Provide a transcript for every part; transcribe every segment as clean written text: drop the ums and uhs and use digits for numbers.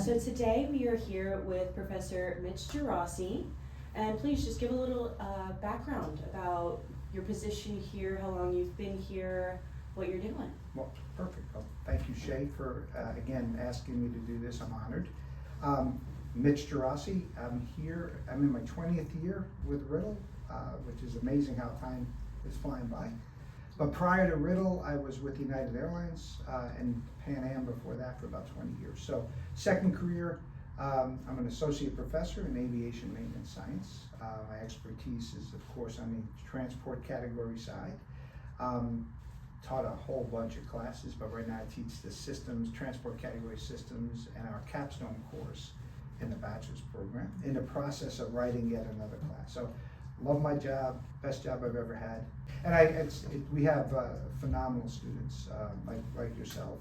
So today we are here with Professor Mitch Geraci, and please just give a little background about your position here, how long you've been here, what you're doing. Well, perfect. Well, thank you, Shay, for again asking me to do this. I'm honored. Mitch Geraci, I'm here. I'm in my 20th year with Riddle, which is amazing how time is flying by. But prior to Riddle, I was with United Airlines and Pan Am before that for about 20 years. So second career, I'm an associate professor in aviation maintenance science. My expertise is, of course, on the transport category side. Taught a whole bunch of classes, but right now I teach the systems, transport category systems, and our capstone course in the bachelor's program, in the process of writing yet another class. So love my job, best job I've ever had. And we have phenomenal students like yourself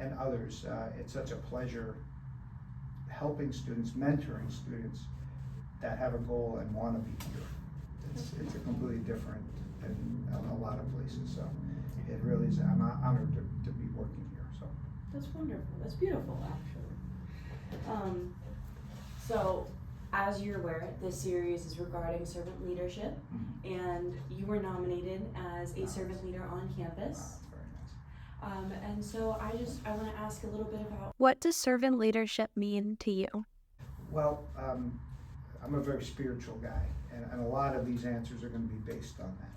and others. It's such a pleasure helping students, mentoring students that have a goal and want to be here. It's a completely different than a lot of places. So it really is, I'm honored to be working here. So That's wonderful. That's beautiful, actually. So, as you're aware, this series is regarding servant leadership, and you were nominated as a servant leader on campus. Very nice. And so I want to ask a little bit about what does servant leadership mean to you? Well, I'm a very spiritual guy, and a lot of these answers are going to be based on that.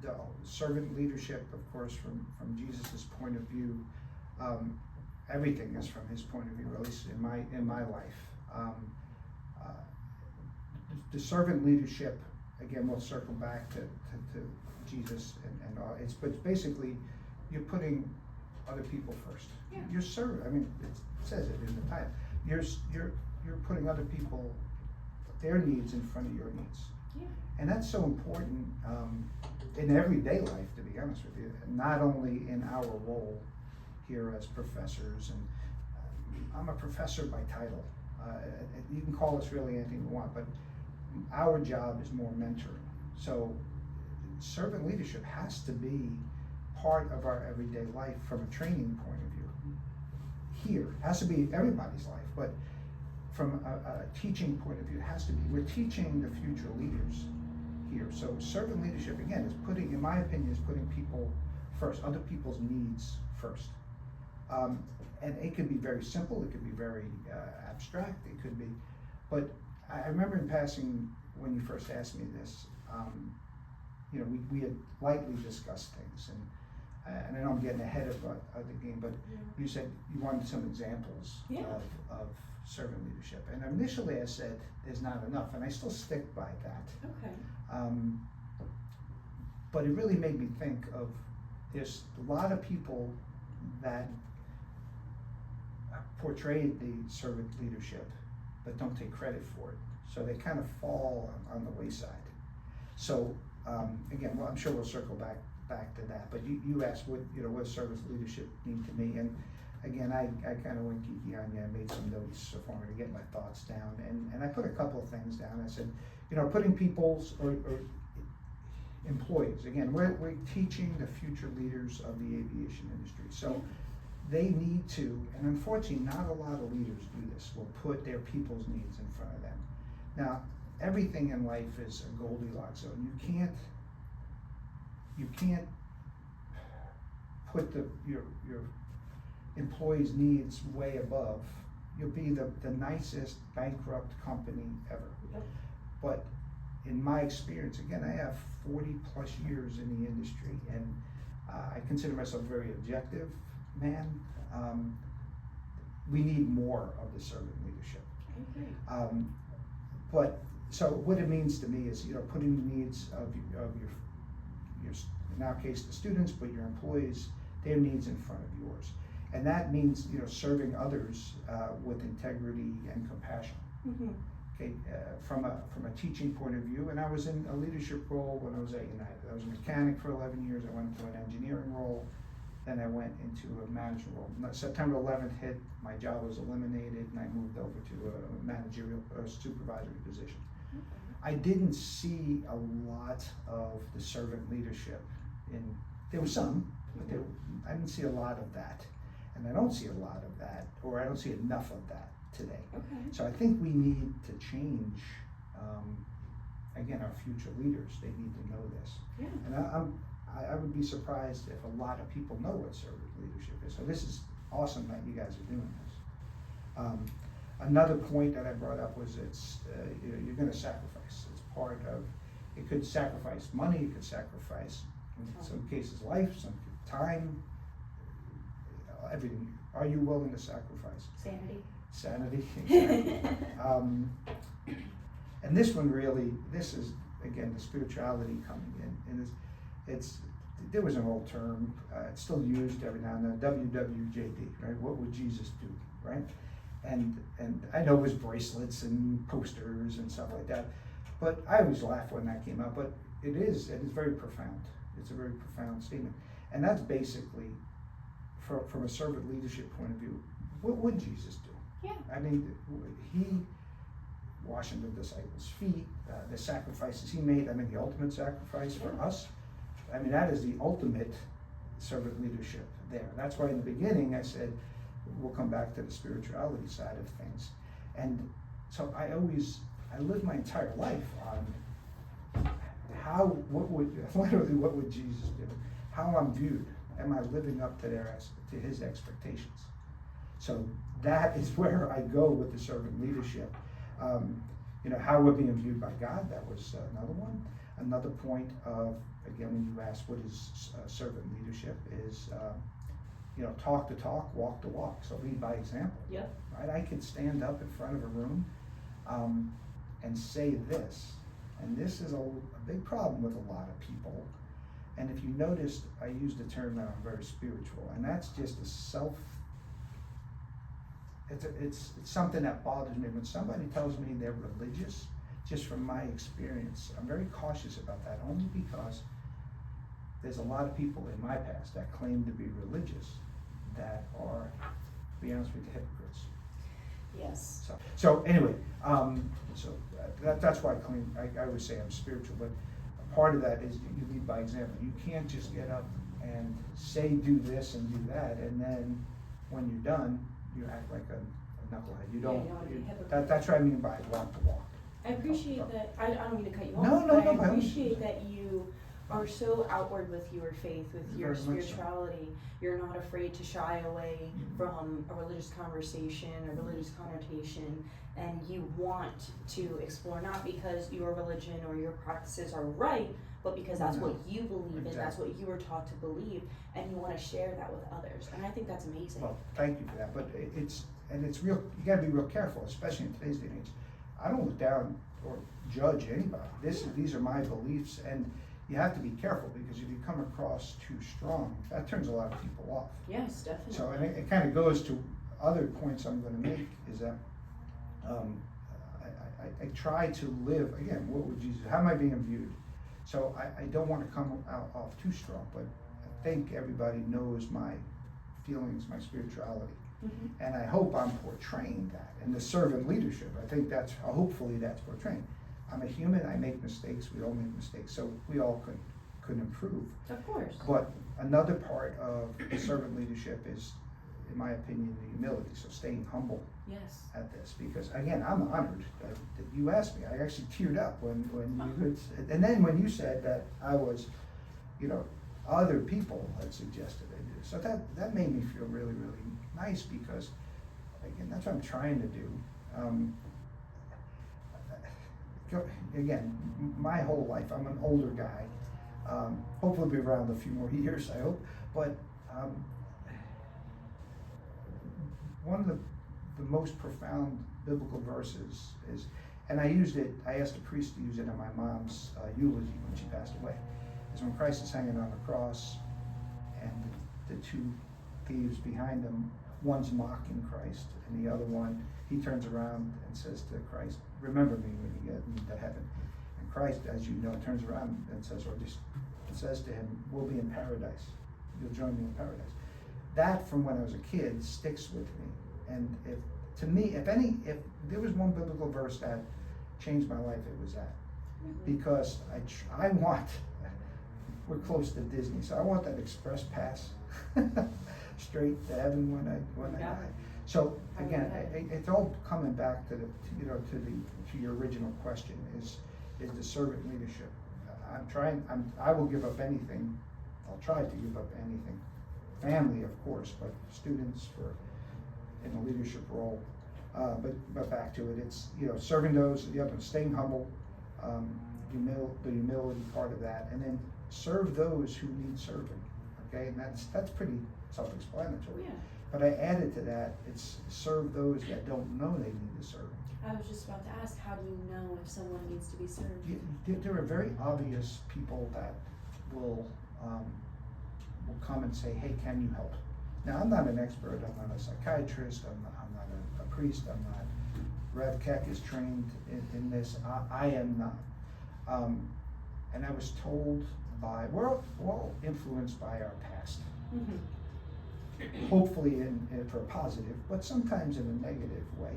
The servant leadership, of course, from Jesus's point of view, everything is from his point of view, at least in my life. The servant leadership, again, we'll circle back to Jesus and all. It's basically you're putting other people first. Yeah. You're serving. I mean, it says it in the title. You're putting other people, their needs in front of your needs. Yeah. And that's so important in everyday life, to be honest with you. Not only in our role here as professors, and I'm a professor by title. You can call us really anything you want, but our job is more mentoring. So servant leadership has to be part of our everyday life from a training point of view. Here, it has to be everybody's life, but from a teaching point of view, it has to be. We're teaching the future leaders here. So servant leadership, again, is putting, in my opinion, is putting people first, other people's needs first. And it could be very simple, it could be very abstract, it could be, but I remember in passing, when you first asked me this, we had lightly discussed things, and I know I'm getting ahead of the game, but you said you wanted some examples of servant leadership, and initially I said there's not enough, and I still stick by that. Okay. But it really made me think of, there's a lot of people that portrayed the servant leadership but don't take credit for it, so they kind of fall on the wayside. So again, well, I'm sure we'll circle back to that, but you asked what does servant leadership mean to me, and again I kind of went geeky on you. I made some notes for me to get my thoughts down, and I put a couple of things down. I said, putting people's or employees, again, we're teaching the future leaders of the aviation industry, so they need to, and unfortunately not a lot of leaders do this, will put their people's needs in front of them. Now, everything in life is a Goldilocks zone. You can't put your employees' needs way above. You'll be the nicest bankrupt company ever. Yep. But in my experience, again, I have 40 plus years in the industry, and I consider myself a very objective man. We need more of the servant leadership. Okay. But so what it means to me is, putting the needs of your in our case the students, but your employees, their needs in front of yours, and that means serving others with integrity and compassion. Mm-hmm. Okay, from a teaching point of view, and I was in a leadership role when I was at United. I was a mechanic for 11 years. I went into an engineering role, then I went into a management role. September 11th hit, my job was eliminated, and I moved over to a managerial or supervisory position. I didn't see a lot of the servant leadership there was some, but I didn't see a lot of that. And I don't see a lot of that, or I don't see enough of that today. Okay. So I think we need to change, again, our future leaders. They need to know this. Yeah. And I would be surprised if a lot of people know what servant leadership is. So this is awesome that you guys are doing this. Another point that I brought up was you're going to sacrifice. It's part of, it could sacrifice money, it could sacrifice, in some cases, life, some time, everything. Are you willing to sacrifice? Sanity, exactly. And this one really, this is, again, the spirituality coming in. And there was an old term, it's still used every now and then, WWJD, right? What would Jesus do, right? And I know it was bracelets and posters and stuff like that, but I always laugh when that came out, but it is very profound. It's a very profound statement. And that's basically, from a servant leadership point of view, what would Jesus do? Yeah. I mean, he washing the disciples' feet, the sacrifices he made, I mean, the ultimate sacrifice for us. I mean, that is the ultimate servant leadership there. That's why in the beginning I said, we'll come back to the spirituality side of things. And so I lived my entire life on what would Jesus do? How I'm viewed. Am I living up to his expectations? So that is where I go with the servant leadership. How we're being viewed by God, that was another one. Another point of, again, when you ask what is servant leadership, is talk the talk, walk the walk. So lead by example. Yep. Right? I could stand up in front of a room and say this, and this is a big problem with a lot of people. And if you noticed, I used the term that I'm very spiritual, and that's just it's something that bothers me. When somebody tells me they're religious, just from my experience, I'm very cautious about that, only because there's a lot of people in my past that claim to be religious that are, to be honest with you, hypocrites. Yes. So anyway, that's why I always say I'm spiritual, but part of that is you lead by example. You can't just get up and say do this and do that, and then when you're done, you act like a knucklehead. You don't. That's what I mean by walk the walk. I appreciate that. I don't mean to cut you off. No, but no. I appreciate that you are so outward with your faith, with your Very much so. spirituality. You're not afraid to shy away from a religious conversation, a religious connotation, and you want to explore, not because your religion or your practices are right, but because that's what you believe in, that's what you were taught to believe, and you want to share that with others. And I think that's amazing. Well, thank you for that. But it's real. You got to be real careful, especially in today's day and age. I don't look down or judge anybody. These are my beliefs, and you have to be careful, because if you come across too strong, that turns a lot of people off. Yes, definitely. So, and it kind of goes to other points I'm going to make, is that I try to live, again, what would Jesus, how am I being viewed? So I don't want to come off too strong, but I think everybody knows my feelings, my spirituality. Mm-hmm. And I hope I'm portraying that in the servant leadership. I think hopefully that's portraying. I'm a human, I make mistakes, we all make mistakes, so we all could improve. Of course. But another part of servant leadership is, in my opinion, the humility, so staying humble. Yes. At this, because again, I'm honored that you asked me. I actually teared up when you and then when you said that I was, other people had suggested I do. So that made me feel really, really nice, because again, that's what I'm trying to do. Again, my whole life, I'm an older guy. Hopefully, be around a few more years, I hope. But one of the most profound biblical verses is, and I asked a priest to use it in my mom's eulogy when she passed away, is when Christ is hanging on the cross, and the two thieves behind him, one's mocking Christ, and the other one, he turns around and says to Christ, remember me when you get into heaven. And Christ, as you know, turns around and says to him, we'll be in paradise. You'll join me in paradise. That, from when I was a kid, sticks with me. And if there was one biblical verse that changed my life, it was that. Because I want, we're close to Disney, so I want that express pass straight to heaven when I Yeah. die. So again, Okay. it's all coming back to to your original question is the servant leadership. I will give up anything. I'll try to give up anything. Family, of course, but students in a leadership role. But back to it, it's serving those, staying humble, the humility part of that, and then serve those who need serving. Okay, and that's pretty self-explanatory. Yeah. But I added to that, it's serve those that don't know they need to serve. I was just about to ask, how do you know if someone needs to be served? There are very obvious people that will come and say, hey, can you help? Now, I'm not an expert, I'm not a psychiatrist, I'm not a priest, I'm not, Rev Keck is trained in this, I am not. And I was told we're all influenced by our past. Mm-hmm. Hopefully for a positive, but sometimes in a negative way.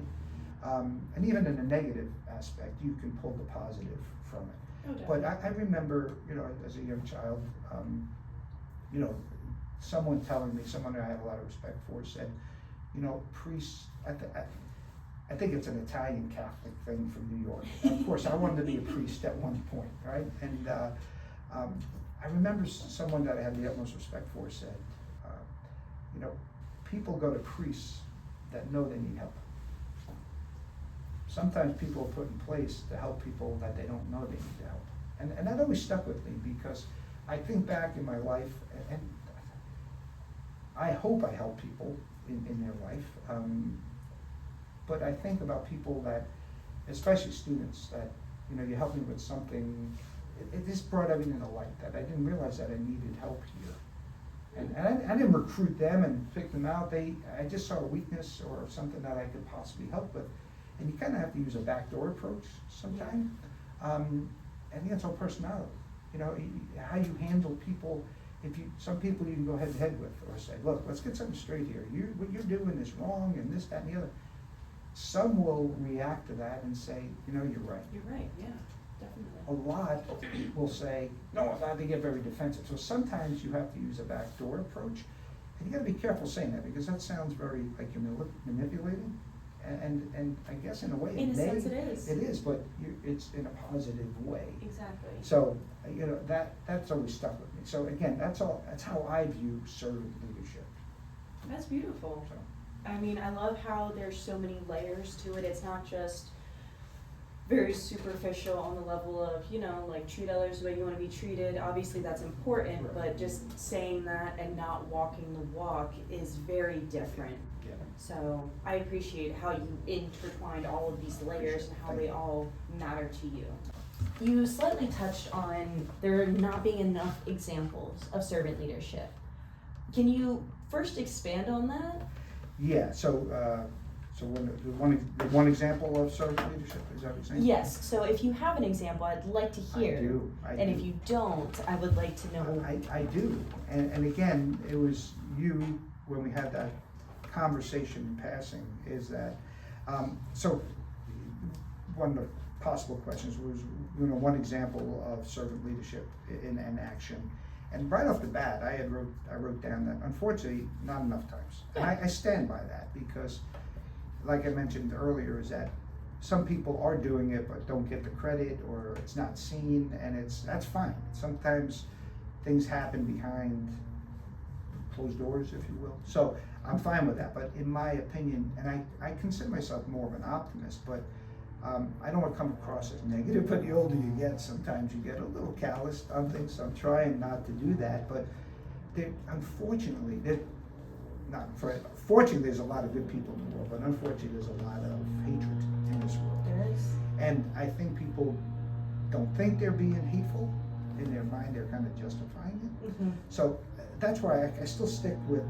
And even in a negative aspect, you can pull the positive from it. Oh, But I remember, as a young child, someone telling me, someone I have a lot of respect for, said, priests, I think it's an Italian Catholic thing from New York. Of course, I wanted to be a priest at one point, right? And I remember someone that I had the utmost respect for said, people go to priests that know they need help. Sometimes people are put in place to help people that they don't know they need to help. And that always stuck with me because I think back in my life, and I hope I help people in their life, but I think about people that, especially students, that you help me with something, it just brought everything to light, that I didn't realize that I needed help here. And I didn't recruit them and pick them out. I just saw a weakness or something that I could possibly help with. And you kind of have to use a backdoor approach sometimes. And it's all personality. How you handle people. Some people you can go head to head with or say, look, let's get something straight here. What you're doing is wrong and this, that, and the other. Some will react to that and say, you're right. You're right, yeah, definitely. A lot will say, no, they get very defensive. So sometimes you have to use a backdoor approach. And you gotta be careful saying that because that sounds very like you're manipulating. And I guess in a way In a sense it is. It is, but it's in a positive way. Exactly. So, that's always stuck with me. So again, that's how I view servant leadership. That's beautiful. So. I mean, I love how there's so many layers to it. It's not just very superficial on the level of, like treat others the way you want to be treated. Obviously that's important, Right. but just saying that and not walking the walk is very different. Yeah. So I appreciate how you intertwined all of these layers and how Thank they you. all matter to you. You slightly touched on there not being enough examples of servant leadership. Can you first expand on that? Yeah. So one example of servant leadership, is that what you're saying? Yes, so if you have an example, I'd like to hear. I And do. if you don't, I would like to know. I do, and again, it was you, when we had that conversation in passing, is that, so one of the possible questions was, one example of servant leadership in action. And right off the bat, I wrote down that unfortunately, not enough times. And I stand by that because, like I mentioned earlier, is that some people are doing it but don't get the credit or it's not seen, and that's fine. Sometimes things happen behind closed doors, if you will. So I'm fine with that, but in my opinion, and I consider myself more of an optimist, but I don't want to come across as negative, but the older you get, sometimes you get a little callous on things, so I'm trying not to do that, but fortunately, there's a lot of good people in the world, but unfortunately there's a lot of hatred in this world. There is. And I think people don't think they're being hateful. In their mind, they're kind of justifying it. Mm-hmm. So that's why I still stick with,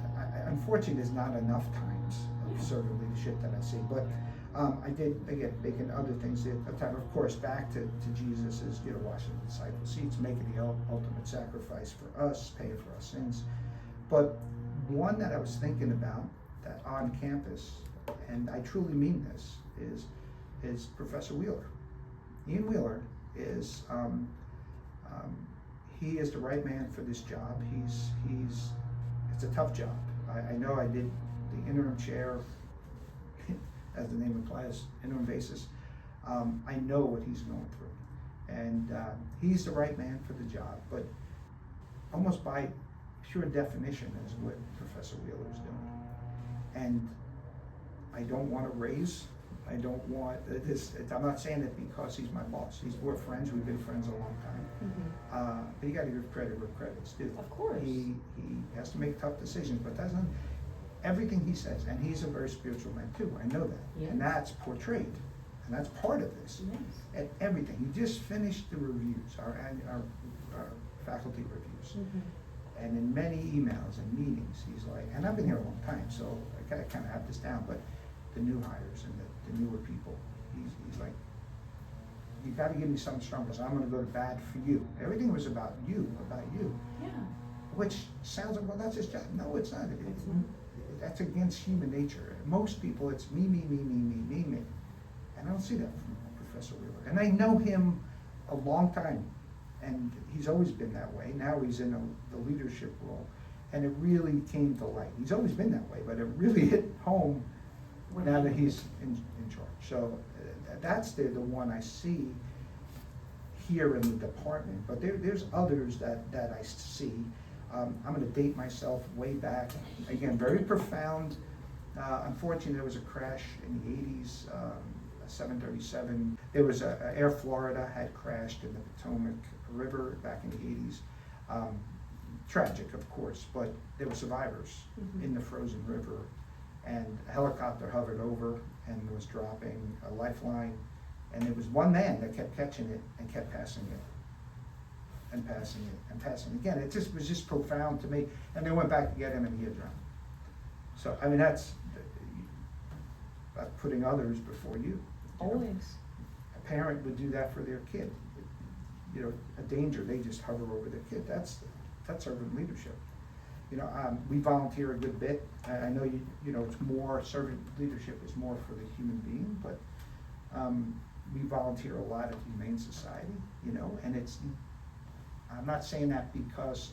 unfortunately, there's not enough times of servant leadership that I see. But I did, again, making other things at the time, of course, back to Jesus is, washing the disciples' feet, making the ultimate sacrifice for us, paying for our sins. But one that I was thinking about that on campus, and I truly mean this, is Professor Wheeler. Ian Wheeler is, he is the right man for this job. It's a tough job. I know I did the interim chair, as the name implies, interim basis. I know what he's going through, and he's the right man for the job, but almost by pure definition is what Professor Wheeler is doing. And I don't want to raise, I don't want this, I'm not saying it because he's my boss. We're friends, we've been friends a long time. But you gotta give credit where credit's due. Of course. He has to make tough decisions, but that's not, everything he says, and he's a very spiritual man too, I know that. Yes. And that's portrayed, and that's part of this. Yes. And everything, he just finished the reviews, our faculty reviews. And in many emails and meetings, he's like, and I've been here a long time, so I gotta kind of have this down, but the new hires and the newer people, he's like, you gotta give me something strong, because I'm gonna go to bat for you. Everything was about you. Yeah. Which sounds like, well, that's his job. No, it's not. It's not. That's against human nature. Most people, it's me. And I don't see that from Professor Wheeler. And I know him a long time, and he's always been that way. Now he's in the leadership role, and it really came to light. He's always been that way, but it really hit home now that he's in charge. So that's the one I see here in the department. But there's others that I see. I'm going to date myself way back. Again, very profound. Unfortunately, there was a crash in the 80s, a 737. There was Air Florida had crashed in the Potomac River back in the 80s. Tragic, of course, but there were survivors in the frozen river. And a helicopter hovered over and was dropping a lifeline. And there was one man that kept catching it and kept passing it. And passing it and passing again. It just was just profound to me. And they went back to get him, and he had drowned. So I mean, that's putting others before you. Always. A parent would do that for their kid. You know, a danger, they just hover over their kid. That's servant leadership. You know, we volunteer a good bit. I know you know it's more servant leadership is more for the human being, but we volunteer a lot at the Humane Society. You know, and I'm not saying that because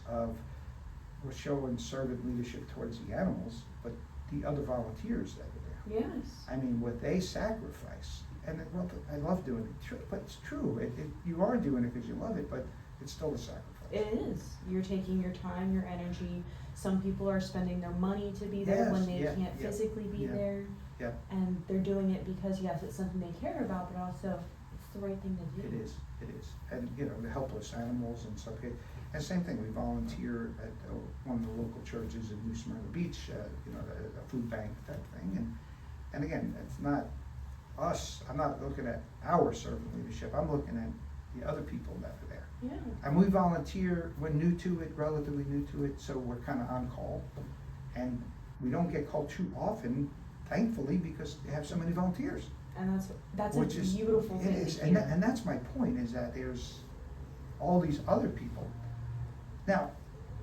we're showing servant leadership towards the animals, but the other volunteers that are there. Yes. I mean, what they sacrifice, and well, I love doing it, but it's true. You are doing it because you love it, but it's still a sacrifice. It is. You're taking your time, your energy. Some people are spending their money to be there when they can't physically be there. Yeah. And they're doing it because, yes, it's something they care about, but also it's the right thing to do. It is. And, you know, the helpless animals and stuff. And same thing, we volunteer at one of the local churches in New Smyrna Beach, you know, a food bank type thing. And again, it's not us. I'm not looking at our servant leadership. I'm looking at the other people that are there. Yeah. And we volunteer, we're new to it, relatively new to it, so we're kind of on call. And we don't get called too often, thankfully, because they have so many volunteers. And that's a beautiful thing. It is, and that's my point, is that there's all these other people. Now,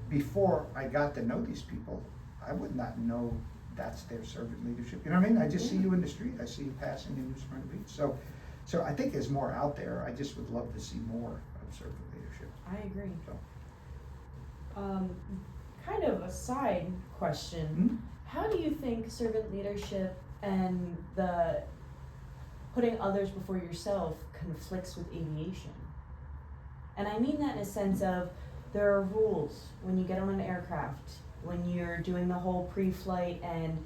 before I got to know these people, I would not know that's their servant leadership. You know what I mean? I just see you in the street, I see you passing in New Smyrna Beach. So I think there's more out there. I just would love to see more of servant leadership. I agree. So. Kind of a side question. How do you think servant leadership and the putting others before yourself conflicts with aviation? And I mean that in a sense of there are rules when you get on an aircraft, when you're doing the whole pre-flight, and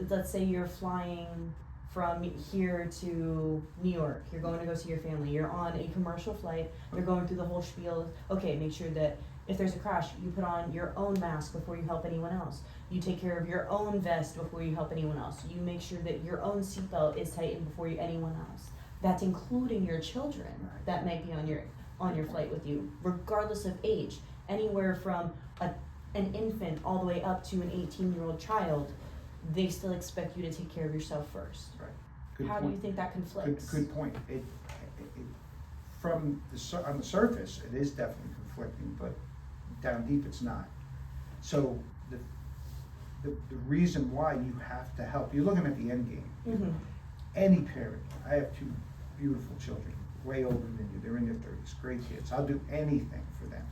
let's say you're flying from here to New York, you're going to go see your family, you're on a commercial flight, you're going through the whole spiel. Okay, make sure that if there's a crash, you put on your own mask before you help anyone else. You take care of your own vest before you help anyone else. You make sure that your own seatbelt is tightened before anyone else. That's including your children that might be on your flight with you, regardless of age. Anywhere from an infant all the way up to an 18-year-old child, they still expect you to take care of yourself first. Right. Good How point. do you think that conflicts? Good point. On the surface, it is definitely conflicting, but down deep, it's not. So the reason why you have to help, you're looking at the end game. Any parent, I have two beautiful children, way older than you. They're in their 30s, great kids. I'll do anything for them.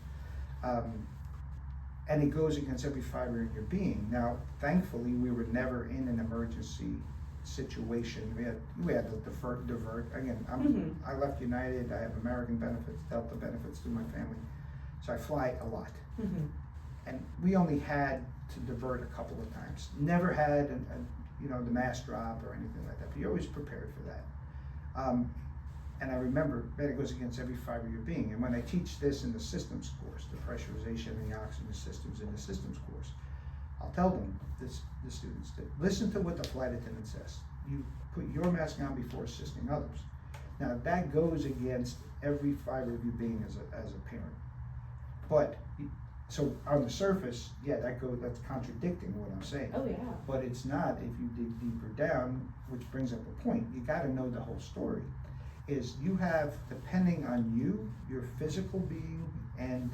And it goes against every fiber in your being. Now, thankfully, we were never in an emergency situation. We had to divert. Again, I left United. I have American benefits, Delta benefits through my family, so I fly a lot. And we only had to divert a couple of times. Never had the mass drop or anything like that. But you're always prepared for that. And I remember that it goes against every fiber of your being. And when I teach this in the systems course, the pressurization and the oxygen systems in the systems course, I'll tell them, the students, that listen to what the flight attendant says. You put your mask on before assisting others. Now that goes against every fiber of your being as a parent. But, so on the surface, yeah, that's contradicting what I'm saying. Oh yeah. But it's not if you dig deeper down, which brings up a point. You gotta know the whole story. Is you have, depending on you, your physical being, and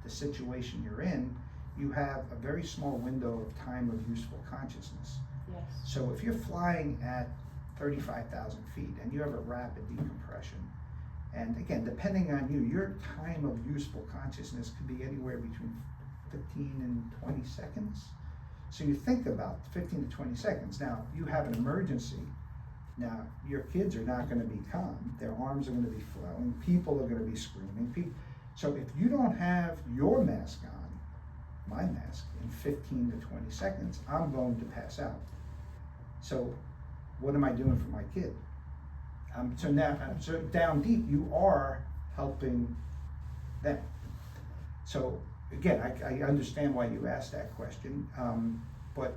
the situation you're in, you have a very small window of time of useful consciousness. Yes. So if you're flying at 35,000 feet and you have a rapid decompression, and again, depending on you, your time of useful consciousness could be anywhere between 15 and 20 seconds. So you think about 15 to 20 seconds. Now, you have an emergency. Now, your kids are not going to be calm. Their arms are going to be flailing. People are going to be screaming. So if you don't have your mask on, my mask, in 15 to 20 seconds, I'm going to pass out. So what am I doing for my kid? So now, so down deep, you are helping them. So again, I understand why you asked that question, but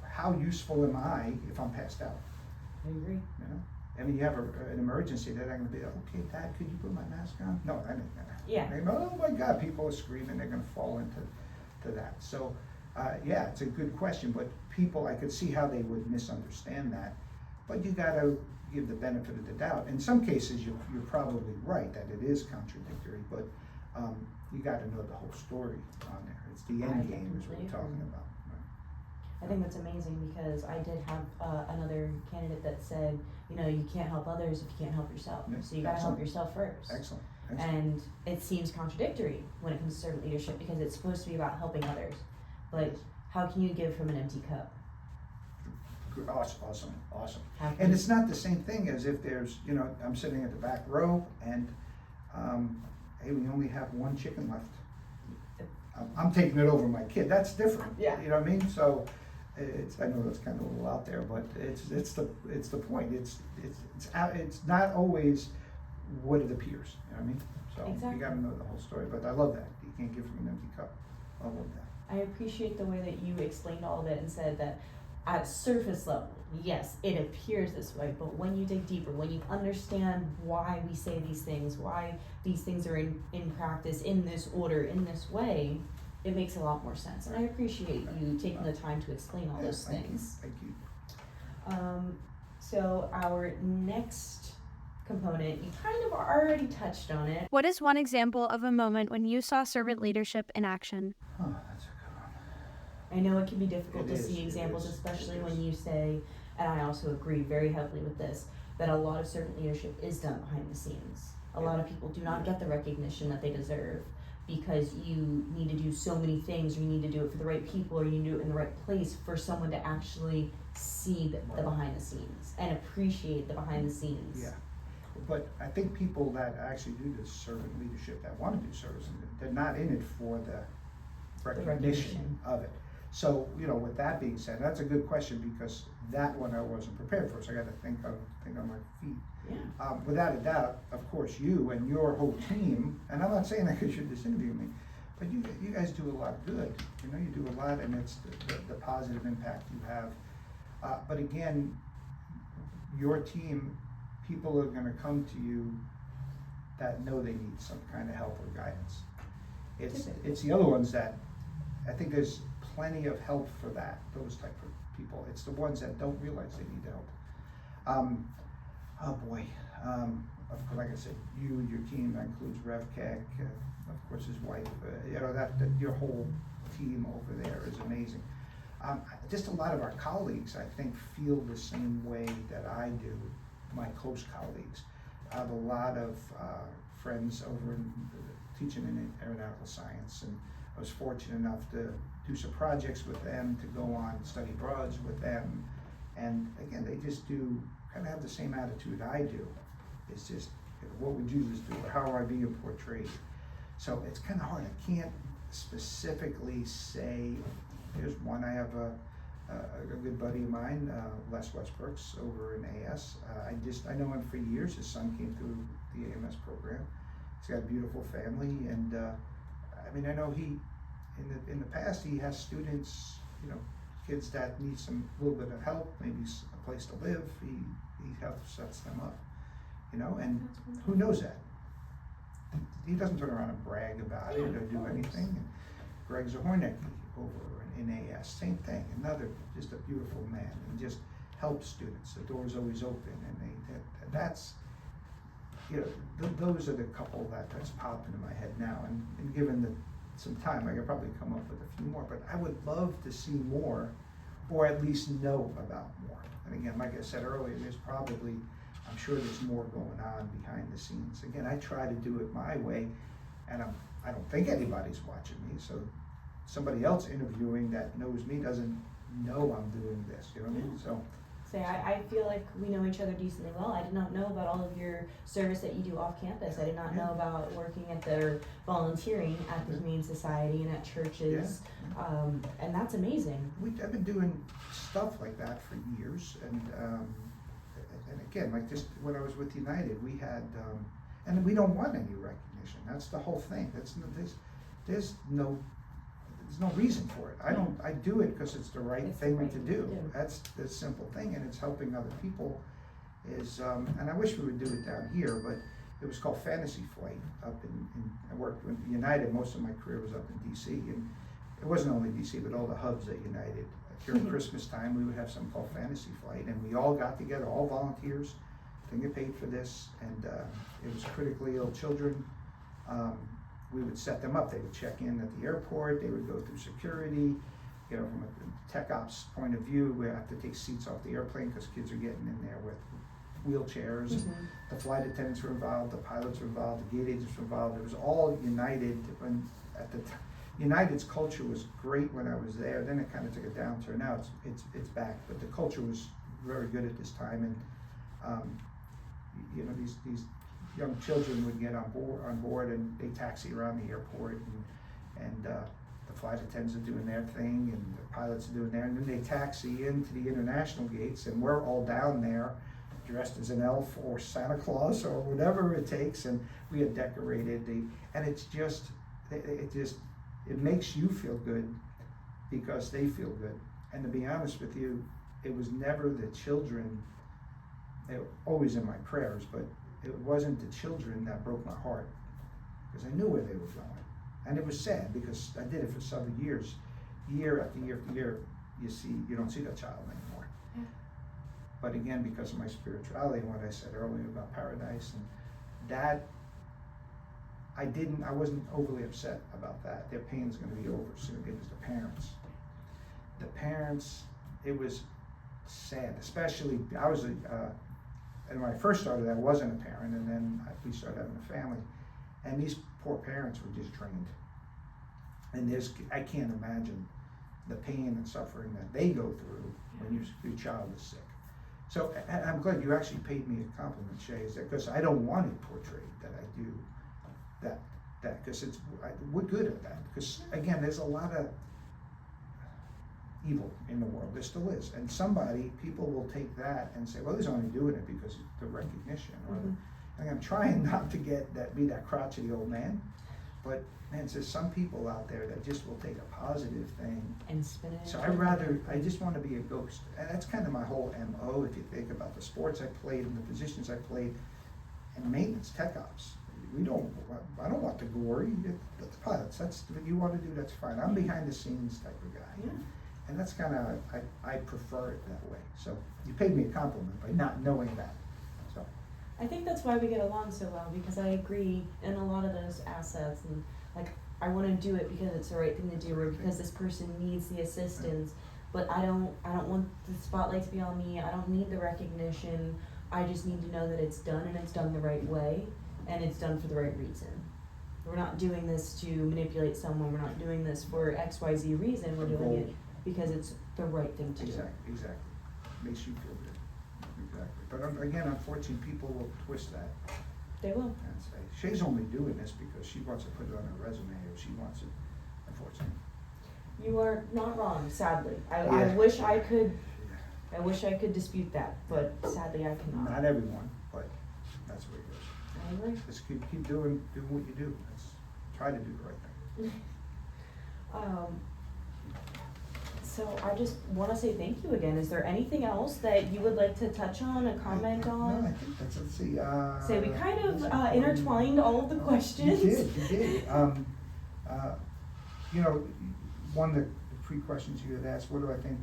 how useful am I if I'm passed out? I agree. You know? I mean, you have an emergency, they're not going to be, okay, Dad, could you put my mask on? No, I didn't. Yeah. Oh my God, people are screaming, they're going to fall into that. So, yeah, it's a good question, but people, I could see how they would misunderstand that. But you got to give the benefit of the doubt. In some cases, you're probably right that it is contradictory, but you got to know the whole story on there. It's the end game is what we're talking about. I think that's amazing because I did have another candidate that said, you can't help others if you can't help yourself. Yeah, So you got to help yourself first. Excellent. And it seems contradictory when it comes to servant leadership because it's supposed to be about helping others. But how can you give from an empty cup? Awesome. And it's not the same thing as if there's, I'm sitting at the back row and, hey, we only have one chicken left. I'm taking it over my kid. That's different. Yeah. You know what I mean? So I know that's kind of a little out there, but it's the point. It's not always what it appears. You know what I mean? So exactly. You got to know the whole story. But I love that. You can't give from an empty cup. I love that. I appreciate the way that you explained all of it and said that at surface level, yes, it appears this way, but when you dig deeper, when you understand why we say these things, why these things are in practice in this order, in this way, it makes a lot more sense. And I appreciate you taking the time to explain all those things. Thank you. So our next component, you kind of already touched on it. What is one example of a moment when you saw servant leadership in action? Oh, that's a good one. I know it can be difficult to It is, see it examples, is, especially it when is. you say, and I also agree very heavily with this, that a lot of servant leadership is done behind the scenes. A lot of people do not get the recognition that they deserve because you need to do so many things, or you need to do it for the right people, or you need to do it in the right place for someone to actually see the behind the scenes and appreciate the behind the scenes. Yeah. But I think people that actually do this servant leadership, that want to do service, they're not in it for the recognition of it. So, with that being said, that's a good question because that one I wasn't prepared for, so I got to think on my feet. Yeah. Without a doubt, of course, you and your whole team, and I'm not saying that because you're just interviewing me, but you guys do a lot of good. You do a lot, and it's the positive impact you have. But again, your team, people are going to come to you that know they need some kind of help or guidance. It's the other ones that I think there's plenty of help for those type of people. It's the ones that don't realize they need help. Oh boy, of course, like I said, you, your team, that includes Rev Keck, of course his wife, that your whole team over there is amazing. Just a lot of our colleagues, I think, feel the same way that I do, my close colleagues. I have a lot of friends over in teaching in aeronautical science, and I was fortunate enough to do some projects with them, to go on study abroads with them, and again, they just do kind of have the same attitude I do. It's just, what would Jesus do, or how are I being portrayed? So it's kind of hard. I can't specifically say. There's one. I have a good buddy of mine, Les Westbrooks, over in AS. I know him for years. His son came through the AMS program. He's got a beautiful family, and I mean, I know he, in the past, he has students, kids that need a little bit of help, maybe a place to live. He sets them up, and who knows that? He doesn't turn around and brag about it or do anything. And Greg Zahornicki over in AS, same thing. Just a beautiful man, and just helps students. The door's always open, and that's, those are the couple that's popped into my head now. And given some time, I could probably come up with a few more, but I would love to see more, or at least know about more. And again, like I said earlier, I'm sure there's more going on behind the scenes. Again, I try to do it my way, and I don't think anybody's watching me, so somebody else interviewing that knows me doesn't know I'm doing this, you know what I mean? So I feel like we know each other decently well. I did not know about all of your service that you do off campus. I did not know about working or volunteering at the Humane Society and at churches, and that's amazing. I've been doing stuff like that for years, and again, like just when I was with United, we had, and we don't want any recognition. That's the whole thing. There's no reason for it. I do it because it's the right thing to do. That's the simple thing, and it's helping other people. And I wish we would do it down here, but it was called Fantasy Flight up I worked with United. Most of my career was up in DC, and it wasn't only DC, but all the hubs at United. During Christmas time, we would have something called Fantasy Flight, and we all got together, all volunteers, didn't get paid for this, and it was critically ill children. We would set them up. They would check in at the airport. They would go through security. From a tech ops point of view, we have to take seats off the airplane because kids are getting in there with wheelchairs. Mm-hmm. The flight attendants were involved, the pilots were involved, the gate agents were involved. It was all United. United's culture was great when I was there. Then it kind of took a downturn. Now it's back, but the culture was very good at this time. And these young children would get on board, and they taxi around the airport, and the flight attendants are doing their thing, and the pilots are doing their, and then they taxi into the international gates, and we're all down there dressed as an elf or Santa Claus or whatever it takes, and we had decorated and it makes you feel good because they feel good. And to be honest with you, it was never the children. They were always in my prayers, but it wasn't the children that broke my heart, because I knew where they were going. And it was sad because I did it for several years. Year after year after year, you don't see that child anymore. Yeah. But again, because of my spirituality and what I said earlier about paradise, and that, I wasn't overly upset about that. Their pain's gonna be over soon. It was the parents. The parents, it was sad, especially, and when I first started, I wasn't a parent, and then we started having a family, and these poor parents were just drained. And I can't imagine the pain and suffering that they go through when your child is sick. So I'm glad you actually paid me a compliment, Shay, because I don't want it portrayed that I do that, because we're good at that. Because again, there's a lot of evil in the world. There still is, and people will take that and say, well, he's only doing it because of the recognition. And I'm trying not to be that crotchety old man, but man, there's some people out there that just will take a positive thing and spin it. So I just want to be a ghost, and that's kind of my whole MO. If you think about the sports I played and the positions I played, and maintenance, tech ops. I don't want the glory. The pilots, that's what you want to do, that's fine. I'm behind the scenes type of guy. Yeah. And that's kind of, I prefer it that way. So you paid me a compliment by not knowing that. So I think that's why we get along so well, because I agree in a lot of those assets, and I want to do it because it's the right thing to do, or because this person needs the assistance. But I don't want the spotlight to be on me. I don't need the recognition. I just need to know that it's done, and it's done the right way. and it's done for the right reason. We're not doing this to manipulate someone, we're not doing this for XYZ reason, we're doing it because it's the right thing to do. Exactly. Makes you feel good. Exactly. But again, unfortunately, people will twist that They will. and say, Shay's only doing this because she wants to put it on her resume, or she wants it, unfortunately. You are not wrong, sadly. I Yeah. wish I could dispute that, but sadly I cannot. Not everyone, but that's what it is. I agree. Just keep doing what you do. Try to do the right thing. So I just wanna say thank you again. Is there anything else that you would like to touch on, a comment on? No, I think that's, let's see, So we kind of intertwined all of the questions. You did. You know, one of the pre-questions you had asked, what do I think,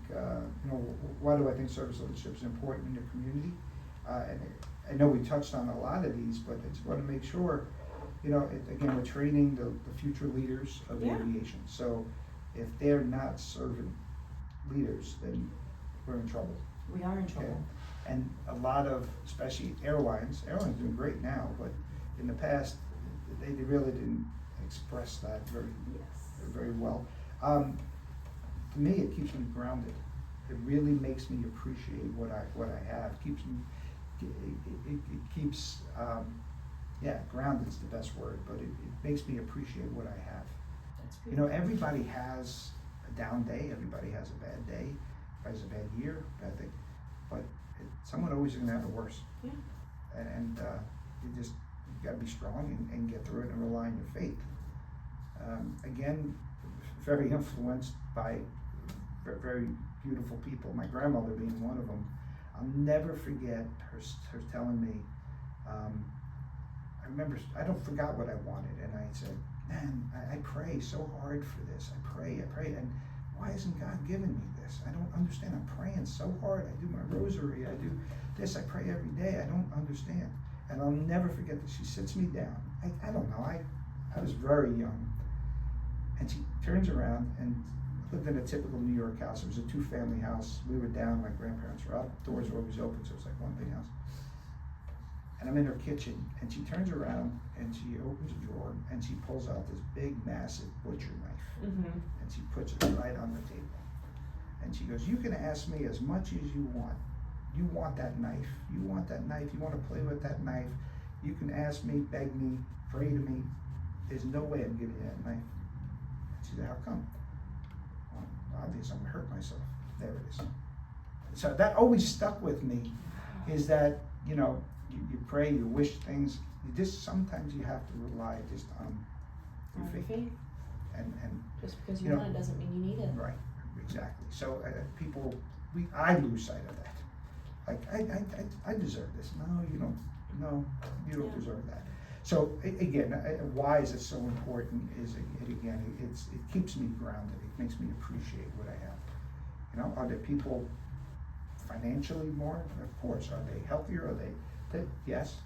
why do I think service leadership is important in your community? And I know we touched on a lot of these, but I just want to make sure, again, we're training the future leaders of aviation. So if they're not servant leaders, then we're in trouble. We are in trouble. Okay? And a lot of, especially airlines doing great now, but in the past, they really didn't express that very well. To me, it keeps me grounded. It really makes me appreciate what I have. It keeps, grounded is the best word, but it makes me appreciate what I have. That's beautiful. Everybody has a down day, everybody has a bad day, everybody has a bad year, bad thing, but someone always is gonna have it worse. Yeah. And you gotta be strong and get through it and rely on your faith. Again, very influenced by very beautiful people, my grandmother being one of them. I'll never forget her telling me, I don't forgot what I wanted, and I said, man, I pray so hard for this. I pray, and why isn't God giving me this? I don't understand. I'm praying so hard. I do my rosary, I do this, I pray every day. I don't understand. And I'll never forget that she sits me down. I don't know, I was very young. And she turns around and lived in a typical New York house. It was a 2-family house. We were down, my grandparents were up, doors were always open, so it was like one big house. And I'm in her kitchen, and she turns around and she opens a drawer and she pulls out this big, massive butcher knife. Mm-hmm. And she puts it right on the table. And she goes, you can ask me as much as you want. You want that knife. You want that knife. You want to play with that knife. You can ask me, beg me, pray to me. There's no way I'm giving you that knife. And she said, how come? Well, obviously I'm gonna hurt myself. There it is. So that always stuck with me, is that, you pray, you wish things, sometimes you have to rely just on your faith. And just because you want it doesn't mean you need it. Right, exactly. So I lose sight of that. Like, I deserve this. No, you don't. No, you don't deserve that. So again, why is it so important? Is it keeps me grounded. It makes me appreciate what I have. Are there people financially more? Of course. Are they healthier? Are they? Yes.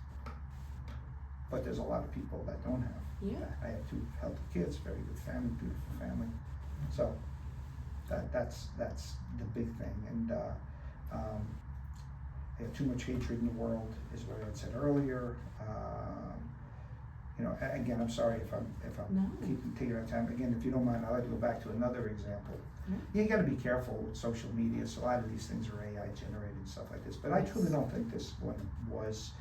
But there's a lot of people that don't have that. I have 2 healthy kids, very good family, beautiful family. So that's the big thing. And I have too much hatred in the world, is what I had said earlier. Again, I'm sorry if I'm taking our time. Again, if you don't mind, I'd like to go back to another example. You got to be careful with social media. So a lot of these things are AI generated and stuff like this. But I truly don't think this one was,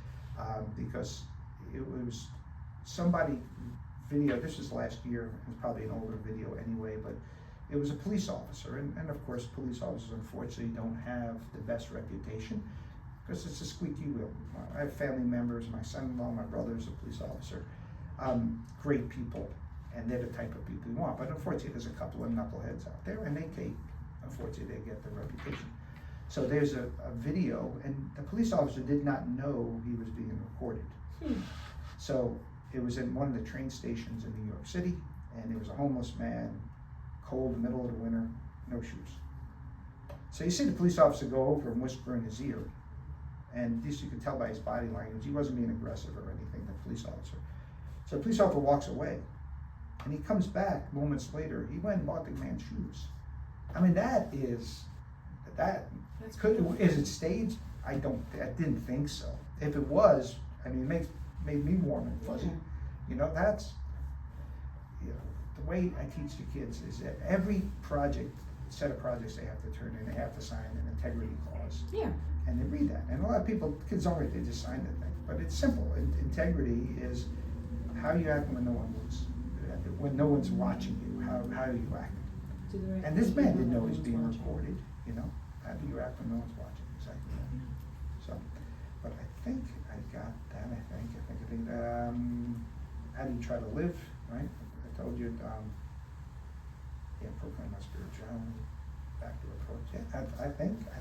because it was somebody video. This was last year. It was probably an older video anyway, but it was a police officer. And of course, police officers unfortunately don't have the best reputation, because it's a squeaky wheel. I have family members, my son-in-law, my brother is a police officer. Great people, and they're the type of people you want. But unfortunately, there's a couple of knuckleheads out there, and unfortunately, they get the reputation. So there's a video, and the police officer did not know he was being recorded. So it was in one of the train stations in New York City, and there was a homeless man, cold, middle of the winter, no shoes. So you see the police officer go over and whisper in his ear, and this you can tell by his body language. He wasn't being aggressive or anything, the police officer. So the police officer walks away, and he comes back moments later. He went and bought the man's shoes. I mean, is it staged? I didn't think so. If it was, I mean, it makes made me warm and fuzzy. Yeah. You know, that's, you know, the way I teach the kids is that every set of projects they have to turn in, they have to sign an integrity clause. Yeah. And they read that. And a lot of people, kids don't read, they just sign that thing. But it's simple. Integrity is how you act when no one looks. When no one's watching you, how do you act? Do the right And this thing man when didn't know no he was one's being watching. recorded, you know? How do you act when no one's watching? Exactly that. So, but I think I got that, I think, how do you try to live, right? I told you, proclaim my spirituality, back to approach. Yeah, I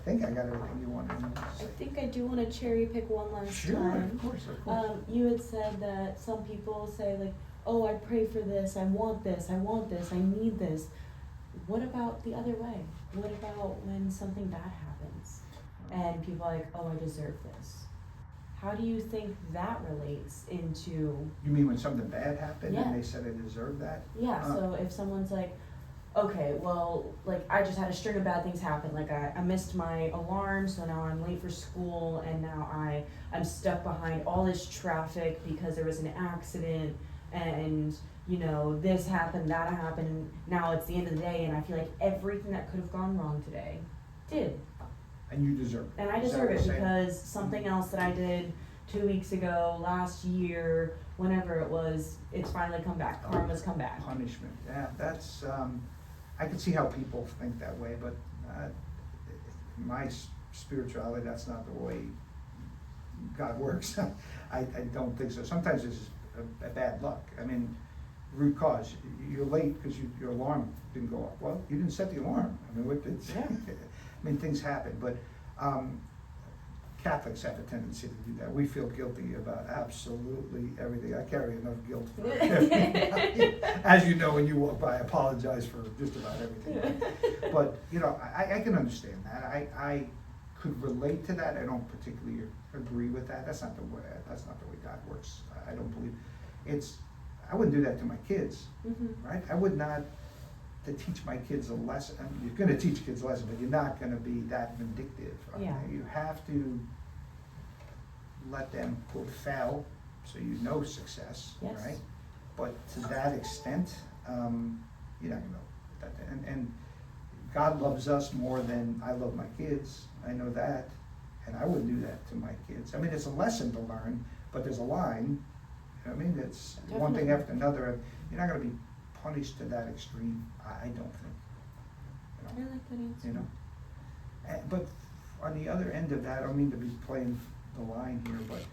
think I got everything you wanted to I say. think I do want to cherry pick one last Sure, time. of course, of course. You had said that some people say like, oh, I pray for this, I want this, I want this, I need this. What about the other way? What about when something bad happens and people are like, oh, I deserve this? How do you think that relates into, You mean when something bad happened Yeah. and they said I deserve that? yeah, so if someone's like, okay, well, like I just had a string of bad things happen, like I missed my alarm, so now I'm late for school, and now I'm stuck behind all this traffic because there was an accident, and you know, this happened, that happened, and now it's the end of the day, and I feel like everything that could have gone wrong today did. And you deserve it. And I Is that deserve what it you're saying? because something else that I did 2 weeks ago, last year, whenever it was, it's finally come back, karma's come back. Punishment, yeah, that's, I can see how people think that way, but my spirituality, that's not the way God works. I don't think so. Sometimes it's a bad luck. I mean, root cause, you're late because your alarm didn't go off. Well, you didn't set the alarm. I mean, what did, Yeah. I mean, things happen, but Catholics have a tendency to do that. We feel guilty about absolutely everything. I carry enough guilt for everybody. As you know, when you walk by, I apologize for just about everything. But, you know, I can understand that. I could relate to that. I don't particularly agree with that. That's not the way God works. I don't believe I wouldn't do that to my kids, right? I would not, to teach my kids a lesson. I mean, you're going to teach kids a lesson, but you're not going to be that vindictive. Yeah. You have to let them quote fail, so you know success, Yes. right? But to that extent, you're not going to know that. And God loves us more than I love my kids. I know that, and I wouldn't do that to my kids. I mean, it's a lesson to learn, but there's a line. You know what I mean? It's one thing after another. You're not going to be punished to that extreme. I don't think. I like that answer. You know. But on the other end of that, I don't mean to be playing the line here, but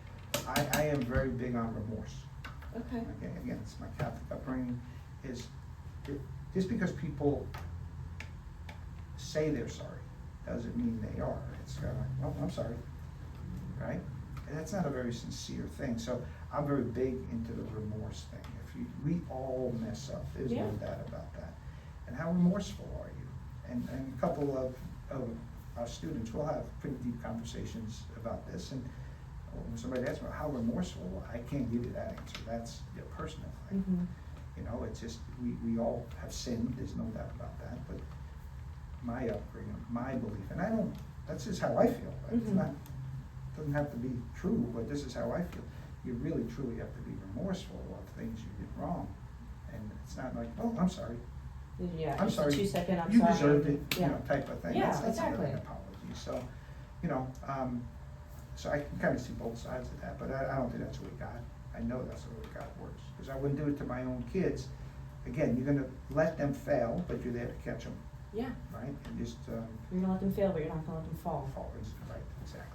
I am very big on remorse. Okay. Okay, again, it's my Catholic upbringing. Just because people say they're sorry doesn't mean they are. It's kind of like, well, I'm sorry, right? And that's not a very sincere thing. So I'm very big into the remorse thing. We all mess up. There's no doubt about that. And how remorseful are you? And a couple of our students will have pretty deep conversations about this. And when somebody asks me how remorseful, I can't give you that answer. That's a personal thing. Mm-hmm. You know, it's just we all have sinned. There's no doubt about that. But my upbringing, my belief, and that's just how I feel. It's doesn't have to be true, but this is how I feel. You really truly have to be remorseful of things you did wrong, and it's not like, oh, I'm sorry. Yeah, I'm just sorry. a 2 second, I'm you sorry. deserved it, Yeah. you know, type of thing. Yeah, that's exactly. Not an apology. So, you know, so I can kind of see both sides of that, but I don't think that's the way God. I know that's the way God works, because I wouldn't do it to my own kids. Again, you're going to let them fail, but you're there to catch them. Yeah. Right, and just You're gonna let them fail, but you're not gonna let them fall. Right, exactly.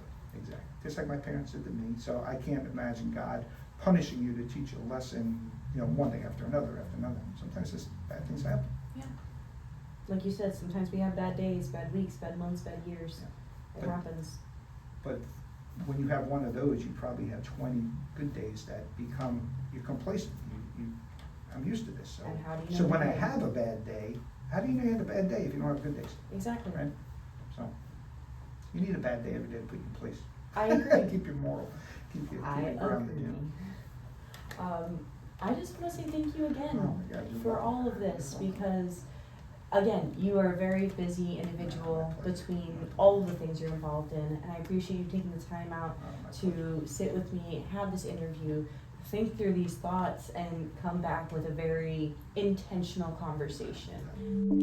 Just like my parents did to me. So I can't imagine God punishing you to teach you a lesson, you know, one thing after another after another. Sometimes just bad things happen. Yeah. Like you said, sometimes we have bad days, bad weeks, bad months, bad years. Yeah. It happens. But when you have one of those, you probably have 20 good days that become, you're complacent. I'm used to this. So, And how do you so know when I that? have a bad day, how do you know you had a bad day if you don't have good days? Exactly. Right? So you need a bad day every day to put you in place. I agree. Keep your moral, keep you grounded. agree. Yeah. I just want to say thank you again Oh my God, you're for welcome. all of this, You're welcome. because again, you are a very busy individual between all of the things you're involved in, and I appreciate you taking the time out to sit with me, have this interview, think through these thoughts, and come back with a very intentional conversation.